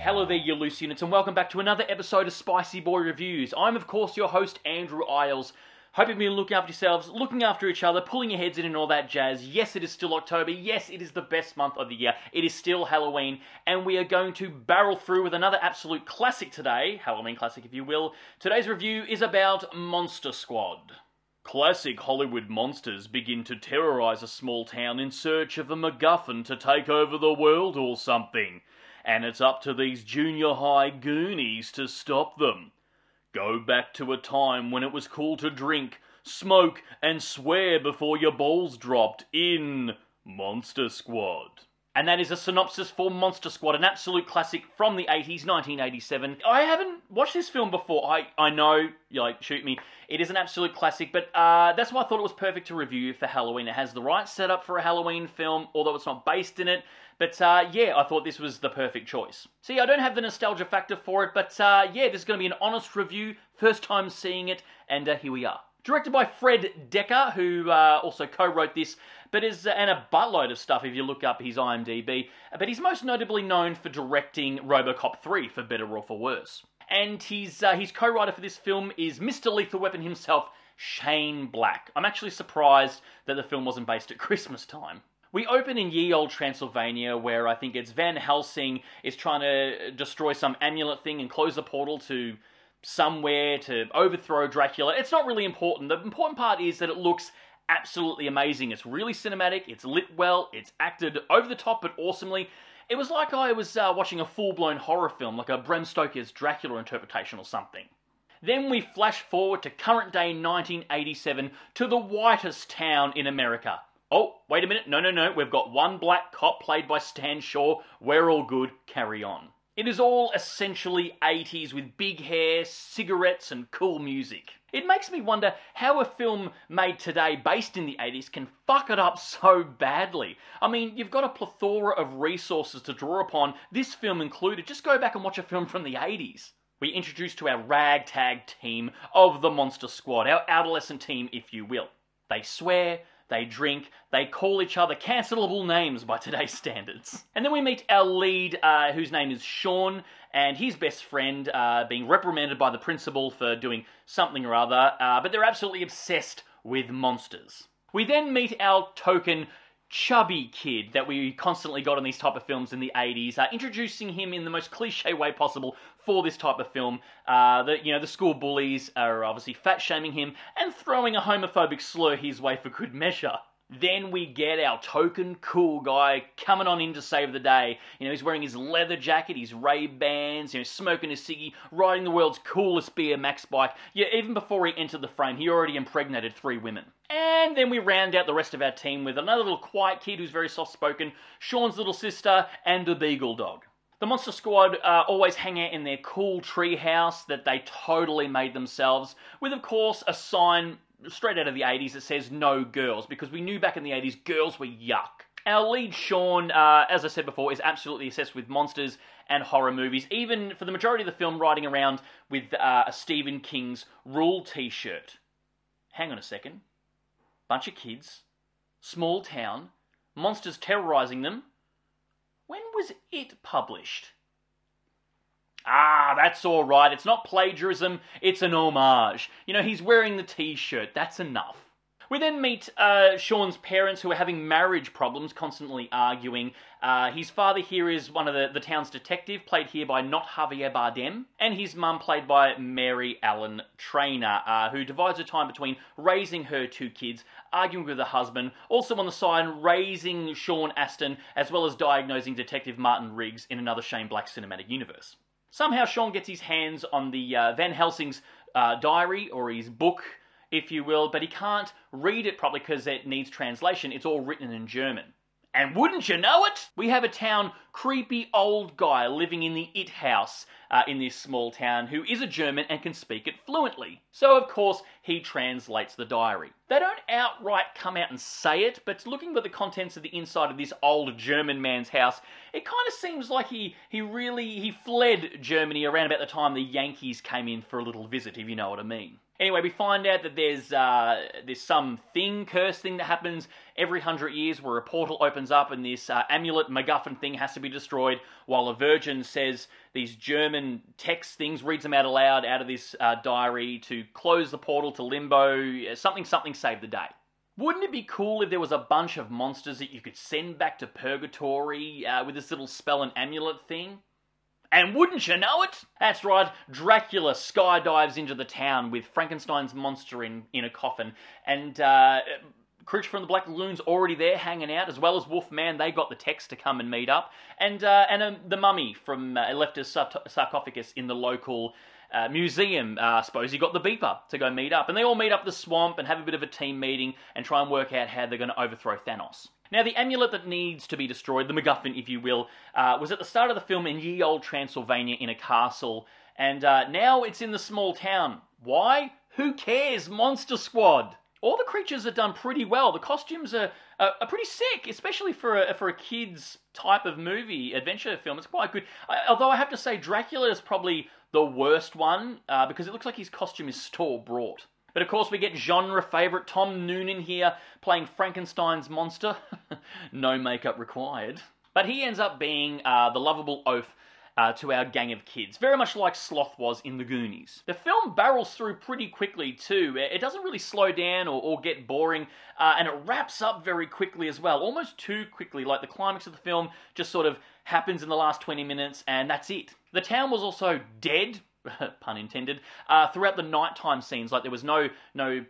Hello there, you loose units, and welcome back to another episode of Spicy Boy Reviews. I'm, of course, your host, Andrew Iles. Hope you've been looking after yourselves, looking after each other, pulling your heads in and all that jazz. Yes, it is still October. Yes, it is the best month of the year. It is still Halloween, and we are going to barrel through with another absolute classic today. Halloween classic, if you will. Today's review is about Monster Squad. Classic Hollywood monsters begin to terrorize a small town in search of a MacGuffin to take over the world or something. And it's up to these junior high goonies to stop them. Go back to a time when it was cool to drink, smoke, and swear before your balls dropped in Monster Squad. And that is a synopsis for Monster Squad, an absolute classic from the 80s, 1987. I haven't watched this film before. I know, shoot me. It is an absolute classic, but that's why I thought it was perfect to review for Halloween. It has the right setup for a Halloween film, although it's not based in it. But yeah, I thought this was the perfect choice. See, I don't have the nostalgia factor for it, but yeah, this is going to be an honest review. First time seeing it, and here we are. Directed by Fred Decker, who also co-wrote this, but is and a buttload of stuff if you look up his IMDb. But he's most notably known for directing RoboCop 3, for better or for worse. And his co-writer for this film is Mr. Lethal Weapon himself, Shane Black. I'm actually surprised that the film wasn't based at Christmas time. We open in ye olde Transylvania, where I think it's Van Helsing is trying to destroy some amulet thing and close the portal to somewhere to overthrow Dracula. It's not really important. The important part is that it looks absolutely amazing. It's really cinematic, it's lit well, it's acted over the top but awesomely. It was like I was watching a full-blown horror film, like a Bram Stoker's Dracula interpretation or something. Then we flash forward to current day 1987 to the whitest town in America. Oh, wait a minute, no, we've got one black cop played by Stan Shaw. We're all good, carry on. It is all essentially 80s with big hair, cigarettes and cool music. It makes me wonder how a film made today based in the 80s can fuck it up so badly. I mean, you've got a plethora of resources to draw upon, this film included. Just go back and watch a film from the 80s. We introduce to our ragtag team of the Monster Squad, our adolescent team, if you will. They swear, they drink, they call each other cancelable names by today's standards. And then we meet our lead, whose name is Sean, and his best friend being reprimanded by the principal for doing something or other, but they're absolutely obsessed with monsters. We then meet our token chubby kid that we constantly got in these type of films in the 80s, introducing him in the most cliche way possible for this type of film. The school bullies are obviously fat-shaming him and throwing a homophobic slur his way for good measure. Then we get our token cool guy coming on in to save the day. He's wearing his leather jacket, his Ray-Bans, smoking his ciggy, riding the world's coolest BMX bike. Yeah, even before he entered the frame, he already impregnated 3 women. And then we round out the rest of our team with another little quiet kid who's very soft-spoken, Sean's little sister, and a beagle dog. The Monster Squad always hang out in their cool tree house that they totally made themselves, with, of course, a sign straight out of the 80s that says no girls, because we knew back in the 80s girls were yuck. Our lead, Sean, as I said before, is absolutely obsessed with monsters and horror movies, even for the majority of the film riding around with a Stephen King's Rule t-shirt. Hang on a second. Bunch of kids, small town, monsters terrorizing them. When was it published? That's alright, it's not plagiarism, it's an homage. He's wearing the t-shirt, that's enough. We then meet Sean's parents, who are having marriage problems, constantly arguing. His father here is one of the town's detective, played here by not Javier Bardem, and his mum played by Mary Ellen Trainor, who divides her time between raising her 2 kids, arguing with her husband, also on the side raising Sean Astin, as well as diagnosing Detective Martin Riggs in another Shane Black cinematic universe. Somehow Sean gets his hands on the Van Helsing's diary, or his book, if you will, but he can't read it properly because it needs translation. It's all written in German. And wouldn't you know it, we have a town creepy old guy living in the It house in this small town who is a German and can speak it fluently. So of course he translates the diary. They don't outright come out and say it, but looking at the contents of the inside of this old German man's house, it kind of seems like he fled Germany around about the time the Yankees came in for a little visit, if you know what I mean. Anyway, we find out that there's some cursed thing that happens every 100 years where a portal opens up and this amulet MacGuffin thing has to be destroyed while a virgin says these German text things, reads them out aloud out of this diary to close the portal to limbo, something save the day. Wouldn't it be cool if there was a bunch of monsters that you could send back to purgatory with this little spell and amulet thing? And wouldn't you know it? That's right, Dracula skydives into the town with Frankenstein's monster in a coffin, and Creature from the Black Lagoon's already there hanging out, as well as Wolfman. They got the text to come and meet up, and the mummy from left his sarcophagus in the local museum. I suppose he got the beeper to go meet up, and they all meet up the swamp and have a bit of a team meeting and try and work out how they're going to overthrow Thanos. Now, the amulet that needs to be destroyed, the MacGuffin, if you will, was at the start of the film in ye old Transylvania in a castle, and now it's in the small town. Why? Who cares? Monster Squad! All the creatures are done pretty well. The costumes are pretty sick, especially for a kids type of movie, adventure film. It's quite good. Although I have to say, Dracula is probably the worst one, because it looks like his costume is store-bought. But of course we get genre favourite Tom Noonan here playing Frankenstein's monster. No makeup required. But he ends up being the lovable oaf to our gang of kids, very much like Sloth was in The Goonies. The film barrels through pretty quickly too. It doesn't really slow down or get boring, and it wraps up very quickly as well, almost too quickly. Like the climax of the film just sort of happens in the last 20 minutes and that's it. The town was also dead, pun intended, throughout the nighttime scenes. Like there was no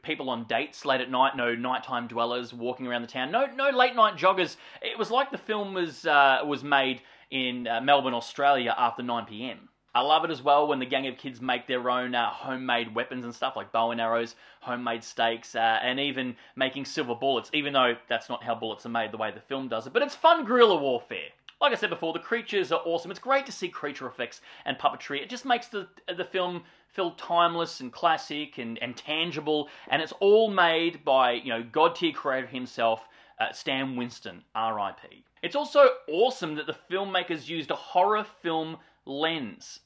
people on dates late at night, no nighttime dwellers walking around the town, no late night joggers. It was like the film was made in Melbourne, Australia after 9 p.m. I love it as well when the gang of kids make their own homemade weapons and stuff like bow and arrows, homemade stakes, and even making silver bullets, even though that's not how bullets are made the way the film does it. But it's fun guerrilla warfare. Like I said before, the creatures are awesome. It's great to see creature effects and puppetry. It just makes the film feel timeless and classic and tangible, and it's all made by, God-tier creator himself, Stan Winston, R.I.P. It's also awesome that the filmmakers used a horror film lens,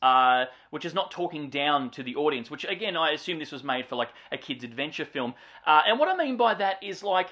which is not talking down to the audience, which again, I assume this was made for like a kid's adventure film. And what I mean by that is like,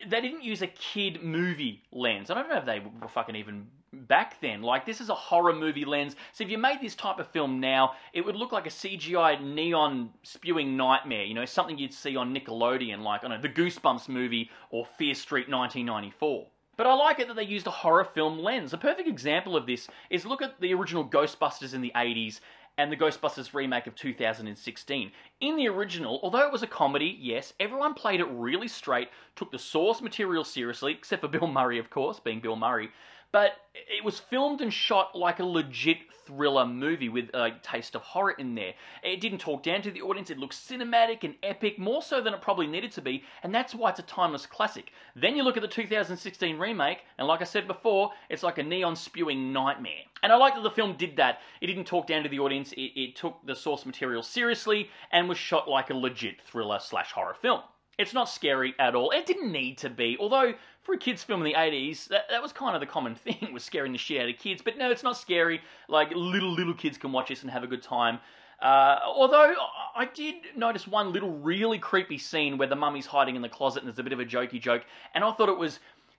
they didn't use a kid movie lens. I don't know if they were fucking even back then. Like, this is a horror movie lens. So if you made this type of film now, it would look like a CGI neon spewing nightmare. Something you'd see on Nickelodeon, like, I don't know, the Goosebumps movie or Fear Street 1994. But I like it that they used a horror film lens. A perfect example of this is look at the original Ghostbusters in the 80s and the Ghostbusters remake of 2016. In the original, although it was a comedy, yes, everyone played it really straight, took the source material seriously, except for Bill Murray, of course, being Bill Murray. But it was filmed and shot like a legit thriller movie with a taste of horror in there. It didn't talk down to the audience. It looked cinematic and epic, more so than it probably needed to be, and that's why it's a timeless classic. Then you look at the 2016 remake, and like I said before, it's like a neon-spewing nightmare. And I like that the film did that. It didn't talk down to the audience. It took the source material seriously and was shot like a legit thriller/horror film. It's not scary at all. It didn't need to be, although for a kids' film in the 80s, that was kind of the common thing, was scaring the shit out of kids. But no, it's not scary. Like, little kids can watch this and have a good time. Although, I did notice one little really creepy scene where the mummy's hiding in the closet and there's a bit of a jokey joke, and I thought it was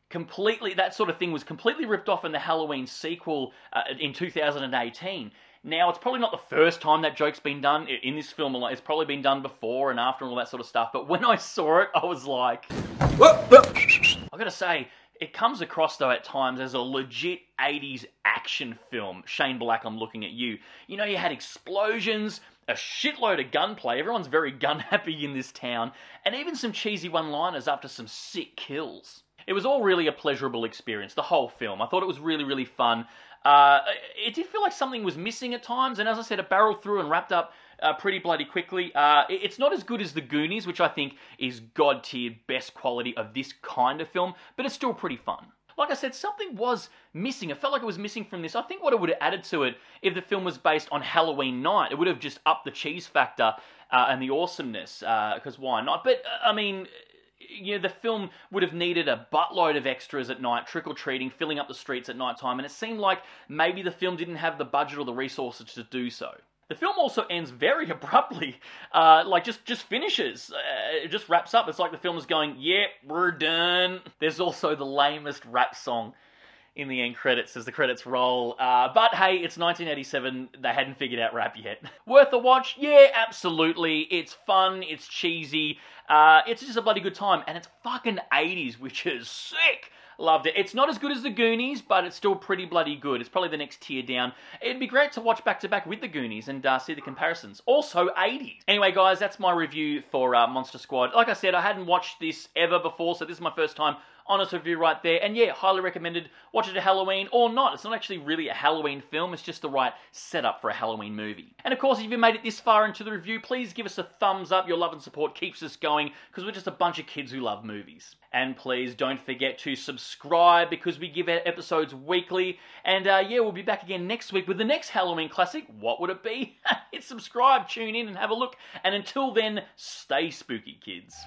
completely, that sort of thing was completely ripped off in the Halloween sequel in 2018. Now, it's probably not the first time that joke's been done in this film. It's probably been done before and after and all that sort of stuff. But when I saw it, I was like... I've got to say, it comes across, though, at times as a legit 80s action film. Shane Black, I'm looking at you. You had explosions, a shitload of gunplay. Everyone's very gun-happy in this town. And even some cheesy one-liners after some sick kills. It was all really a pleasurable experience, the whole film. I thought it was really, really fun. It did feel like something was missing at times, and as I said, it barreled through and wrapped up pretty bloody quickly. It's not as good as The Goonies, which I think is god-tier best quality of this kind of film, but it's still pretty fun. Like I said, something was missing. It felt like it was missing from this. I think what it would have added to it, if the film was based on Halloween night, it would have just upped the cheese factor and the awesomeness, because why not? But, I mean... the film would have needed a buttload of extras at night, trick-or-treating, filling up the streets at night time, and it seemed like maybe the film didn't have the budget or the resources to do so. The film also ends very abruptly, just finishes. It just wraps up. It's like the film is going, "Yep, we're done." There's also the lamest rap song in the end credits as the credits roll. But hey, it's 1987. They hadn't figured out rap yet. Worth a watch? Yeah, absolutely. It's fun. It's cheesy. It's just a bloody good time. And it's fucking 80s, which is sick. Loved it. It's not as good as The Goonies, but it's still pretty bloody good. It's probably the next tier down. It'd be great to watch back-to-back with The Goonies and see the comparisons. Also, 80s. Anyway, guys, that's my review for Monster Squad. Like I said, I hadn't watched this ever before, so this is my first time. Honest review right there. And yeah, highly recommended. Watch it at Halloween or not. It's not actually really a Halloween film. It's just the right setup for a Halloween movie. And of course, if you made it this far into the review, please give us a thumbs up. Your love and support keeps us going because we're just a bunch of kids who love movies. And please don't forget to subscribe because we give out episodes weekly. And yeah, we'll be back again next week with the next Halloween classic. What would it be? Hit subscribe, tune in and have a look. And until then, stay spooky, kids.